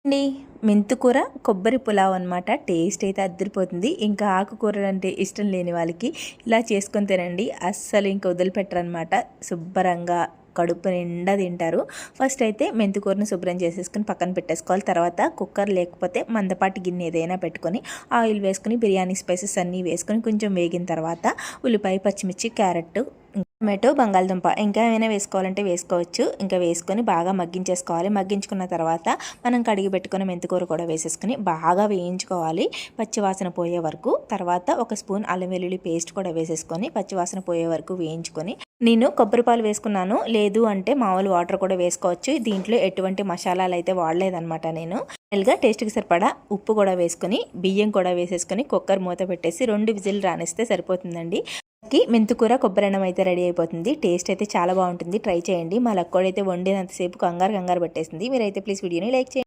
అండి మెంతుకూర కొబ్బరి పులావ్ అనమాట. టేస్ట్ అయితే అద్దరిపోతుంది. ఇంకా ఆకుకూరలు అంటే ఇష్టం లేని వాళ్ళకి ఇలా చేసుకొని తినండి, అస్సలు ఇంకా వదిలిపెట్టరనమాట. శుభ్రంగా కడుపు నిండా తింటారు. ఫస్ట్ అయితే మెంతికూరని శుభ్రం చేసేసుకుని పక్కన పెట్టేసుకోవాలి. తర్వాత కుక్కర్ లేకపోతే మందపాటి గిన్నె ఏదైనా పెట్టుకొని ఆయిల్ వేసుకుని బిర్యానీ స్పైసెస్ అన్నీ వేసుకొని కొంచెం వేగిన తర్వాత ఉల్లిపాయ, పచ్చిమిర్చి, క్యారెట్, టొమాటో, బంగాళదుంప ఇంకా ఏమైనా వేసుకోవాలంటే వేసుకోవచ్చు. ఇంకా వేసుకొని బాగా మగ్గించేసుకోవాలి. మగ్గించుకున్న తర్వాత మనం కడిగి పెట్టుకున్న మెంతికూర కూడా వేసేసుకుని బాగా వేయించుకోవాలి పచ్చివాసన పోయే వరకు. తర్వాత ఒక స్పూన్ అల్లం వెల్లుల్లి పేస్ట్ కూడా వేసేసుకొని పచ్చివాసన పోయే వరకు వేయించుకొని, నేను కొబ్బరి పాలు వేసుకున్నాను, లేదు అంటే మామూలు వాటర్ కూడా వేసుకోవచ్చు. దీంట్లో ఎటువంటి మసాలాలు అయితే వాడలేదనమాట. నేను ఫైనల్గా టేస్ట్కి సరిపడా ఉప్పు కూడా వేసుకొని బియ్యం కూడా వేసేసుకొని కుక్కర్ మూత పెట్టేసి 2 విజిల్ రానిస్తే సరిపోతుందండి. మెంతికూర కొబ్బరన్నం అయితే రెడీ అయిపోతుంది. టేస్ట్ అయితే చాలా బాగుంటుంది. ట్రై చేయండి. మా లక్కోడైతే వండినంతసేపు కంగారు పెట్టేసింది. మీరైతే ప్లీజ్ వీడియోని లైక్ చేయండి.